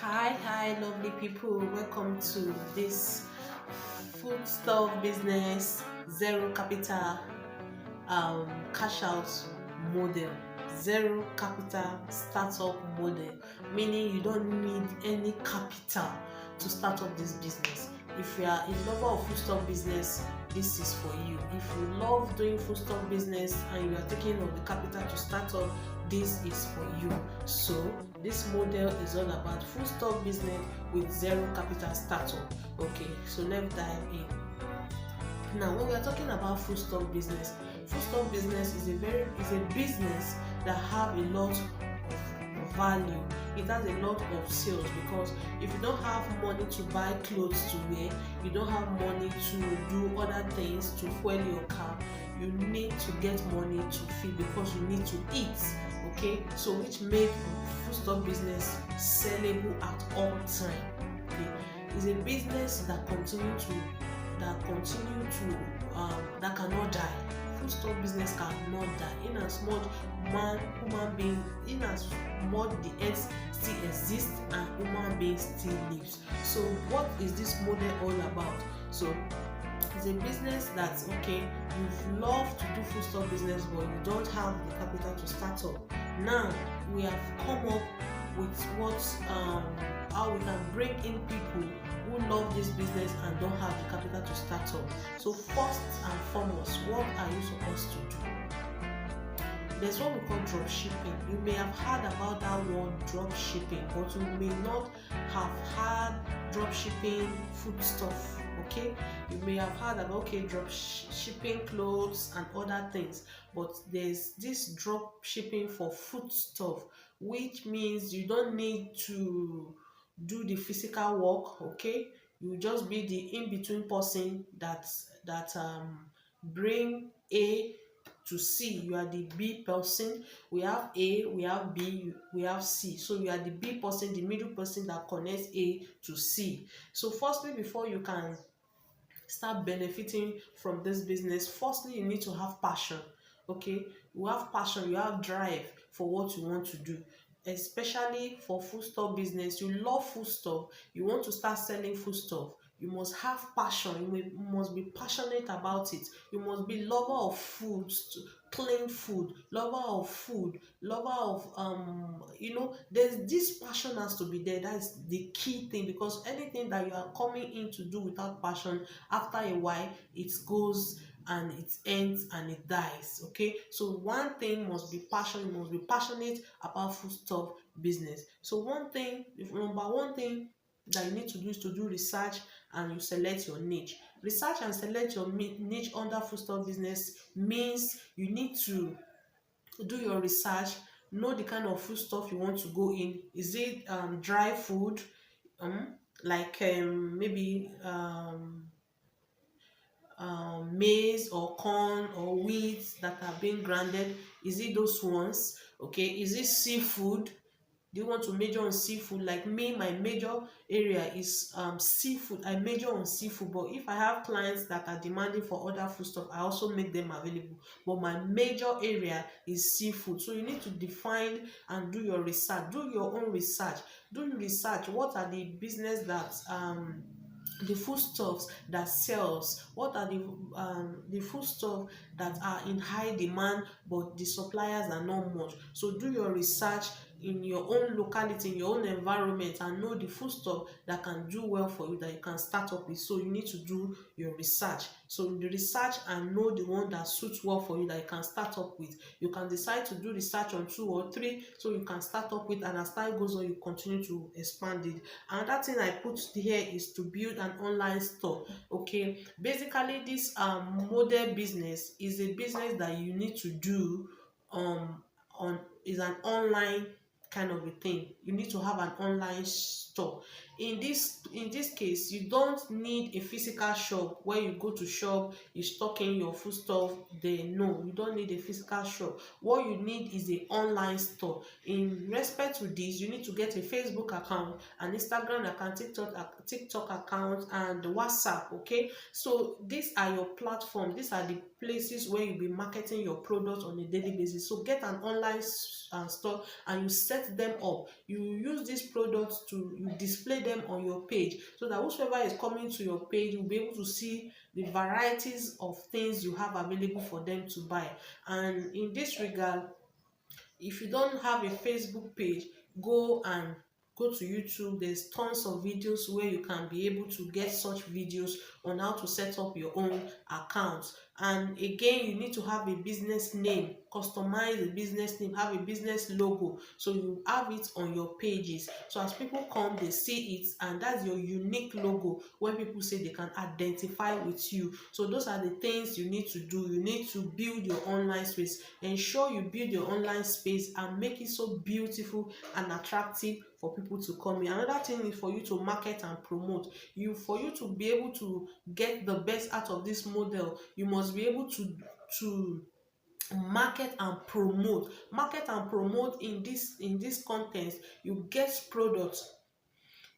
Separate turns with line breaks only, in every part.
Hi, lovely people. Welcome to this foodstuff business zero capital cash out model. Zero capital startup model, meaning you don't need any capital to start up this business. If you are a lover of foodstuff business, this is for you. If you love doing foodstuff business and you are taking of the capital to start up, this is for you. So this model is all about foodstuff business with zero capital startup. Okay, so let's dive in. Now, when we are talking about foodstuff business is a business that have a lot of value. It has a lot of sales, because if you don't have money to buy clothes to wear, you don't have money to do other things to fuel your car, you need to get money to feed, because you need to eat. Okay, so which make foodstuff business sellable at all time. Okay, it's a business that that cannot die. Foodstuff business cannot die. In as much human being, in as much the earth still exists and human being still lives. So what is this model all about? So it's a business that's okay, you love to do foodstuff business but you don't have the capital to start up. Now we have come up with how we can bring in people who love this business and don't have the capital to start up. So first and foremost, what are you supposed to do? There's what we call drop shipping. You may have heard about that word drop shipping, but you may not have had drop shipping foodstuff. Okay, you may have heard about drop shipping clothes and other things, but there's this drop shipping for foodstuff, which means you don't need to do the physical work. Okay, you just be the in-between person that bring A to C. You are the B person. We have A, we have B, we have C. So you are the B person, the middle person that connects A to C. So firstly, before you can start benefiting from this business, firstly you need to have passion. Okay, you have passion, you have drive for what you want to do. Especially for foodstuff business, you love foodstuff, you want to start selling foodstuff, you must have passion. You must be passionate about it. You must be lover of food, clean food, lover of there's this passion has to be there. That's the key thing, because anything that you are coming in to do without passion, after a while it goes and it ends and it dies. Okay, so one thing must be passion. You must be passionate about foodstuff business. So number one thing that you need to do is to do research, and you select your niche. Research and select your niche under foodstuff business means you need to do your research, know the kind of foodstuff you want to go in. Is it dry food, like maybe maize or corn or wheat that are being grounded? Is it those ones? Okay, is it seafood? Do you want to major on seafood? Like me, my major area is seafood. I major on seafood, but if I have clients that are demanding for other food stuff, I also make them available. But my major area is seafood. So you need to define and do your research. Do your own research. Do your research. What are the business that the foodstuffs that sells? What are the foodstuff that are in high demand but the suppliers are not much? So do your research in your own locality, in your own environment, and know the foodstuff that can do well for you, that you can start up with. So you need to do your research. So the research and know the one that suits well for you, that you can start up with. You can decide to do research on 2 or 3, so you can start up with, and as time goes on you continue to expand it. Another thing I put here is to build an online store. Okay, basically this model business is a business that you need to do on is an online kind of a thing. You need to have an online store. In this case, you don't need a physical shop where you go to shop, you stock in your food stuff there. No, you don't need a physical shop. What you need is a online store. In respect to this, you need to get a Facebook account, an Instagram account, TikTok account, and WhatsApp. Okay, so these are your platform. These are the places where you'll be marketing your products on a daily basis. So get an online store and you set them up. You use these products to you display them on your page, so that whosoever is coming to your page will be able to see the varieties of things you have available for them to buy. And in this regard, if you don't have a Facebook page, go to YouTube. There's tons of videos where you can be able to get such videos on how to set up your own account. And again, you need to have a business name, customize a business name, have a business logo, so you have it on your pages, so as people come, they see it, and that's your unique logo when people say they can identify with you. So those are the things you need to do. You need to build your online space. Ensure you build your online space and make it so beautiful and attractive for people to come in. Another thing is for you to market and promote. For you to be able to get the best out of this model, you must be able to market and promote. In this context, you get products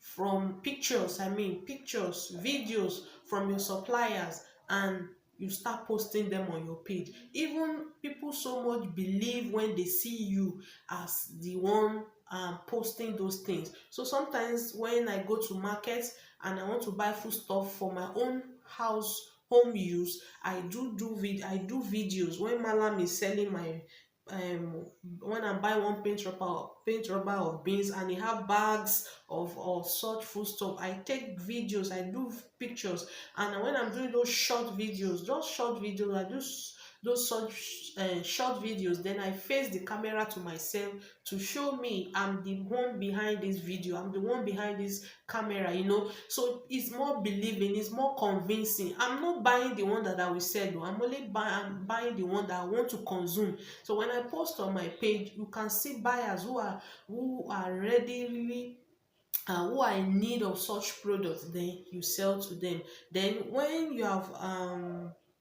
from pictures, pictures, videos from your suppliers, and you start posting them on your page. Even people so much believe when they see you as the one posting those things. So sometimes when I go to market and I want to buy food stuff for my own home use, I do videos. When Malam is selling my when I buy one paint rubber of beans, and they have bags of such food stuff, I take videos, I do pictures. And when I'm doing those short videos, I do those such short videos, then I face the camera to myself to show me I'm the one behind this video, I'm the one behind this camera, so it's more believing, it's more convincing. I'm not buying the one that I will sell though. I'm buying the one that I want to consume. So when I post on my page, you can see buyers who are readily who are in need of such products, then you sell to them. Then when you have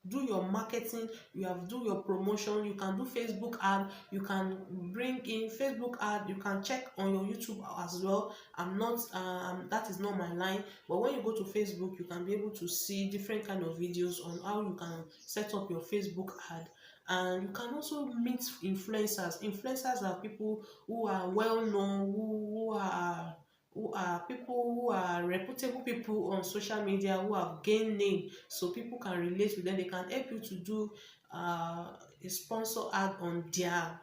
do your marketing, you have do your promotion, you can do Facebook ad, you can bring in Facebook ad, you can check on your YouTube as well. I'm not that is not my line, but when you go to Facebook, you can be able to see different kind of videos on how you can set up your Facebook ad. And you can also meet influencers are people who are well known, who are people who are reputable people on social media, who have gained name, so people can relate with them. They can help you to do a sponsor ad on their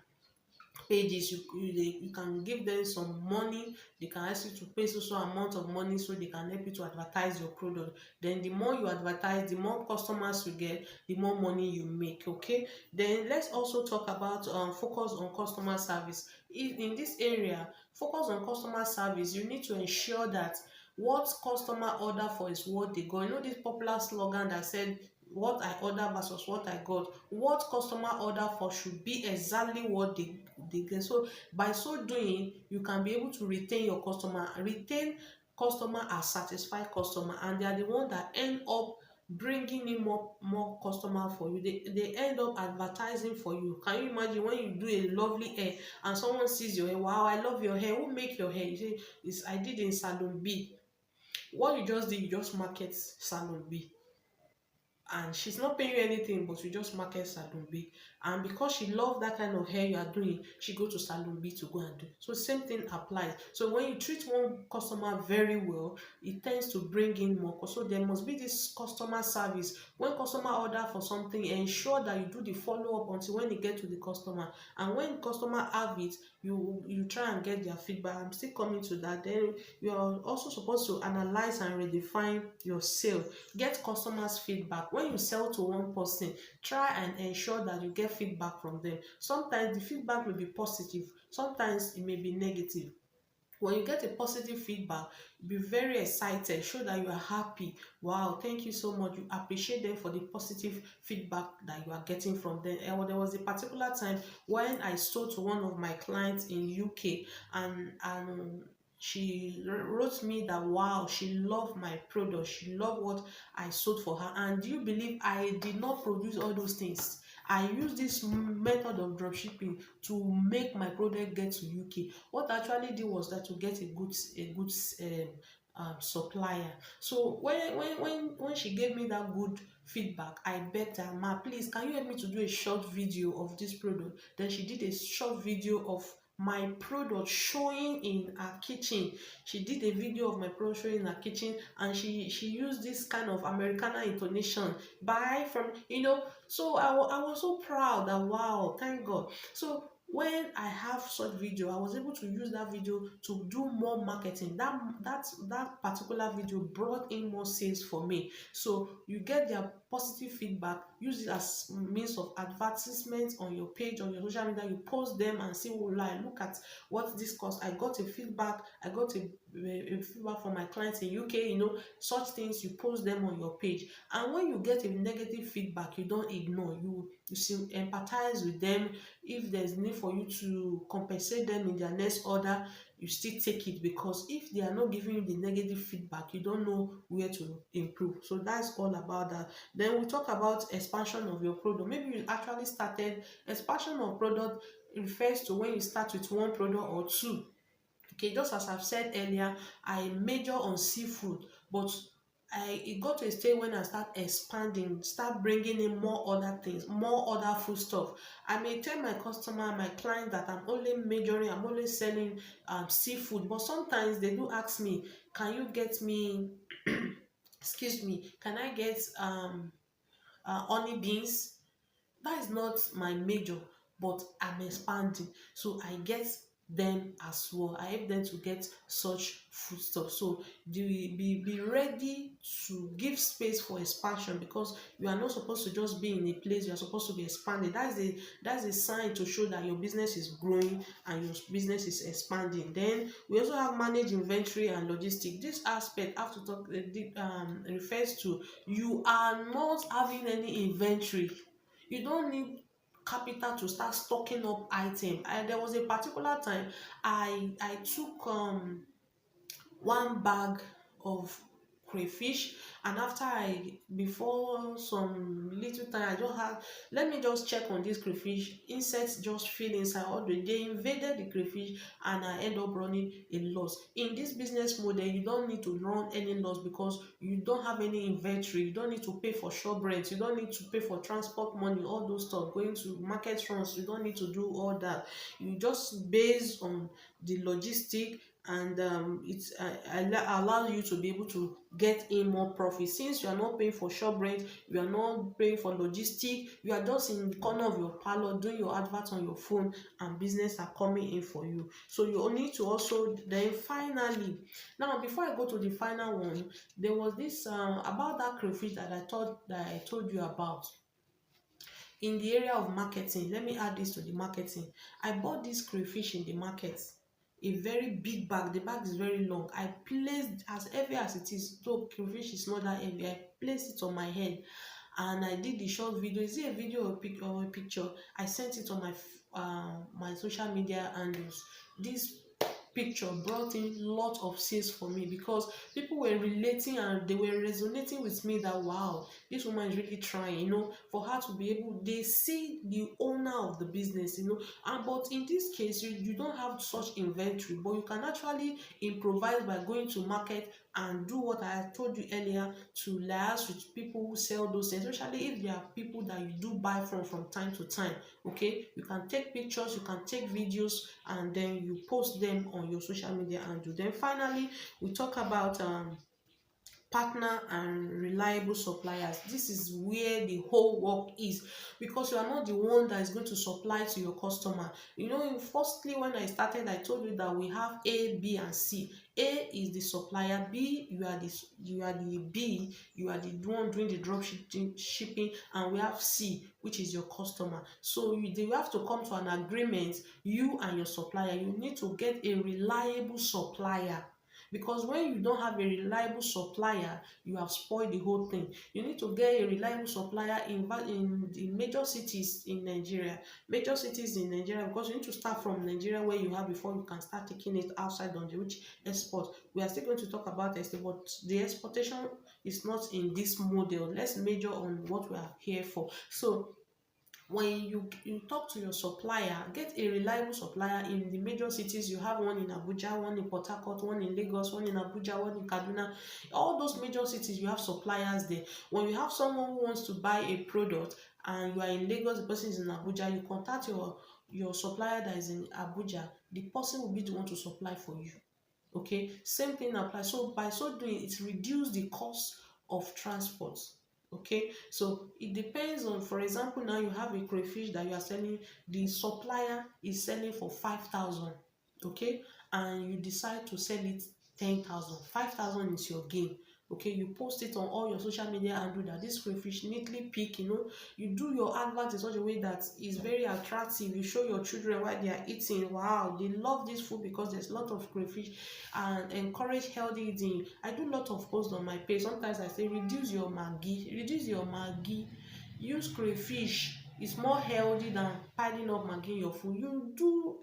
pages. You can give them some money. They can ask you to pay so amount of money, so they can help you to advertise your product. Then the more you advertise, the more customers you get, the more money you make. Okay, then let's also talk about focus on customer service. In this area, focus on customer service, you need to ensure that what customer order for is what they got. This popular slogan that said, what I order versus what I got. What customer order for should be exactly what they get. So by so doing, you can be able to retain your customer as satisfied customer, and they are the one that end up bringing in more customer for you. They end up advertising for you. Can you imagine when you do a lovely hair and someone sees your hair? Wow, I love your hair. Who make your hair? You say, I did in salon B. What you just did, you just market salon B, and she's not paying you anything, but you just market salon B. And because she loves that kind of hair you are doing, she go to salon B to go and do. So same thing applies. So when you treat one customer very well, it tends to bring in more. So there must be this customer service. When customer order for something, ensure that you do the follow-up until when they get to the customer. And when customer have it, you try and get their feedback. I'm still coming to that. Then you are also supposed to analyze and redefine your sale. Get customers feedback. When you sell to one person, try and ensure that you get feedback from them. Sometimes the feedback may be positive, sometimes it may be negative. When you get a positive feedback, be very excited, show that you are happy. Wow, thank you so much. You appreciate them for the positive feedback that you are getting from them. And there was a particular time when I sold to one of my clients in UK, and she wrote me that wow, she loved my product, she loved what I sold for her. And do you believe I did not produce all those things? I use this method of dropshipping to make my product get to UK. What I actually did was that to get a good supplier. So when she gave me that good feedback, I begged her, ma, please, can you help me to do a short video of this product? Then she did a short video of my product showing in her kitchen. She did a video of my product showing in her kitchen, and she used this kind of Americana intonation, buy from, so I was so proud that, wow, thank God. So when I have such video, I was able to use that video to do more marketing. That particular video brought in more sales for me. So you get their positive feedback, use it as means of advertisement on your page, on your social media. You post them and say, oh, like, look at what this cost. I got a feedback, I got a feedback from my clients in UK, such things. You post them on your page, and when you get a negative feedback, you don't ignore. You empathize with them. If there's need for you to compensate them in their next order, you still take it, because if they are not giving you the negative feedback, you don't know where to improve. So that's all about that. Then we talk about expansion of your product. Maybe you actually started. Expansion of product refers to when you start with one product or two. Okay, just as I've said earlier, I major on seafood, but it got to a stage when I start expanding, start bringing in more other things, more other food stuff. I may tell my customer, my client, that I'm only selling seafood, but sometimes they do ask me, can you get me excuse me, can I get honey beans? That is not my major, but I'm expanding, so I get them as well. I help them to get such food stuff. So be ready to give space for expansion, because you are not supposed to just be in a place. You are supposed to be expanding. That's a sign to show that your business is growing and your business is expanding. Then we also have manage inventory and logistics. This aspect have to talk refers to you are not having any inventory. You don't need capital to start stocking up item. And there was a particular time I took one bag of crayfish, and after before some little time, I just had, let me just check on this crayfish. Insects just fell inside, all they invaded the crayfish, and I end up running a loss. In this business model, you don't need to run any loss, because you don't have any inventory. You don't need to pay for shop rent, you don't need to pay for transport money, all those stuff, going to market runs. You don't need to do all that. You just based on the logistic, and it allows you to be able to get in more profit. Since you are not paying for shop rent, you are not paying for logistic, you are just in the corner of your parlor doing your advert on your phone, and business are coming in for you. So you need to also, then finally, now before I go to the final one, there was this about that crayfish that I told you about. In the area of marketing, let me add this to the marketing. I bought this crayfish in the market, a very big bag. The bag is very long. I placed, as heavy as it is, though crayfish is not that heavy, I placed it on my head, and I did the short video. Is it a video or a picture? I sent it on my social media handles. This picture brought in lot of sales for me, because people were relating and they were resonating with me that, wow, this woman is really trying, for her to be able, they see the owner of the business, and but in this case, you don't have such inventory, but you can actually improvise by going to market and do what I told you earlier, to liaise with people who sell those things, especially if there are people that you do buy from time to time. Okay, you can take pictures, you can take videos, and then you post them on your social media handle. Then finally, we talk about partner and reliable suppliers. This is where the whole work is, because you are not the one that is going to supply to your customer. Firstly, when I started, I told you that we have A, B, and C. A is the supplier. B, you are the B, you are the one doing the drop shipping, and we have C, which is your customer. So you have to come to an agreement, you and your supplier. You need to get a reliable supplier, because when you don't have a reliable supplier, you have spoiled the whole thing. You need to get a reliable supplier in the major cities in Nigeria. Because you need to start from Nigeria, where you have, before you can start taking it outside on the rich export. We are still going to talk about export, but the exportation is not in this model. Let's major on what we are here for. So when you talk to your supplier, get a reliable supplier. In the major cities, you have one in Abuja, one in Port Harcourt, one in Lagos, one in Abuja, one in Kaduna. All those major cities, you have suppliers there. When you have someone who wants to buy a product and you are in Lagos, the person is in Abuja, you contact your supplier that is in Abuja. the person will be the one to supply for you. Okay, same thing applies. So by so doing, it reduce the cost of transport. Okay, so it depends on, for example, now you have a crayfish that you are selling, the supplier is selling for 5,000. Okay, and you decide to sell it 10,000. 5,000 is your gain. Okay, you post it on all your social media and do that this crayfish neatly pick, you do your advert in such a way that is very attractive. You show your children while they are eating, wow, they love this food because there's a lot of crayfish, and encourage healthy eating. I do a lot of posts on my page. Sometimes I say reduce your maggi, use crayfish. It's more healthy than piling up maggi in your food. You do,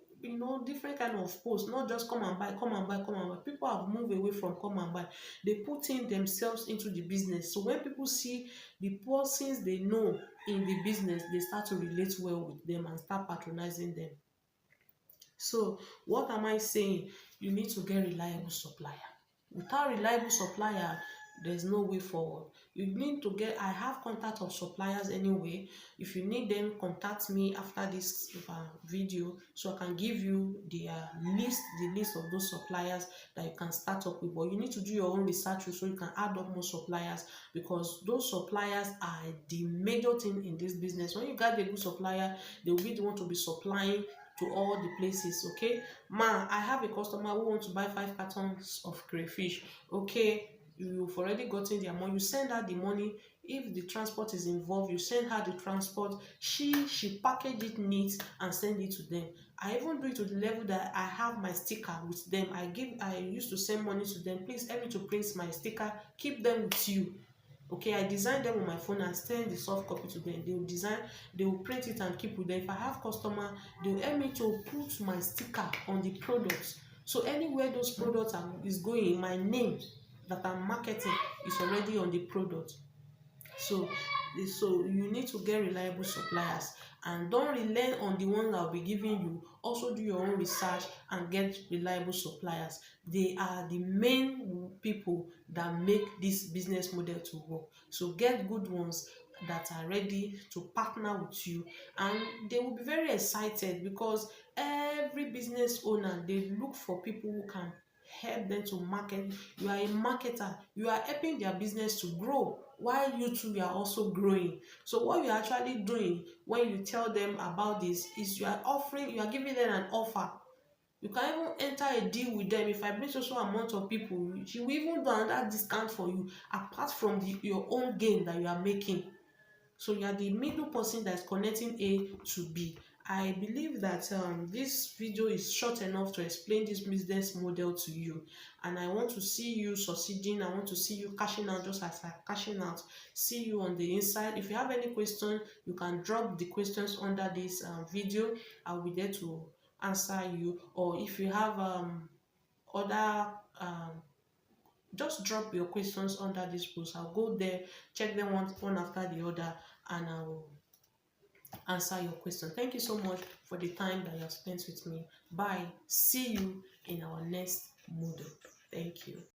different kind of posts, not just come and buy, come and buy, come and buy. People have moved away from come and buy. They put in themselves into the business. So when people see the persons they know in the business, they start to relate well with them and start patronizing them. So what am I saying? You need to get reliable supplier. Without reliable supplier, there's no way forward. You need to get, I have contact of suppliers anyway. If you need them, contact me after this video, so I can give you the list of those suppliers that you can start up with. But you need to do your own research so you can add up more suppliers, because those suppliers are the major thing in this business. When you get a good supplier, they will be the one to be supplying to all the places. Okay, I have a customer who wants to buy 5 cartons of crayfish. Okay, you've already gotten their money, you send her the money. If the transport is involved, you send her the transport. She package it neat and send it to them. I even do it to the level that I have my sticker with them. I used to send money to them. Please help me to print my sticker, keep them with you. Okay, I design them on my phone and send the soft copy to them. They will print it and keep with them. If I have customer, they will help me to put my sticker on the products. So anywhere those products is going, my name that I'm marketing is already on the product. So you need to get reliable suppliers, and don't rely on the ones that will be giving you. Also do your own research and get reliable suppliers. They are the main people that make this business model to work. So get good ones that are ready to partner with you, and they will be very excited, because every business owner, they look for people who can help them to market. You are a marketer, you are helping their business to grow while you too are also growing. So what you are actually doing when you tell them about this is you are giving them an offer. You can even enter a deal with them. If I bring so amount of people, she will even do another discount for you, apart from your own gain that you are making. So you are the middle person that is connecting A to B. I believe that this video is short enough to explain this business model to you, and I want to see you succeeding. I want to see you cashing out just as I'm cashing out. See you on the inside. If you have any question, you can drop the questions under this video. I'll be there to answer you. Or if you have other just drop your questions under this post. I'll go there, check them one after the other, and I will answer your question. Thank you so much for the time that you have spent with me. Bye. See you in our next model. Thank you.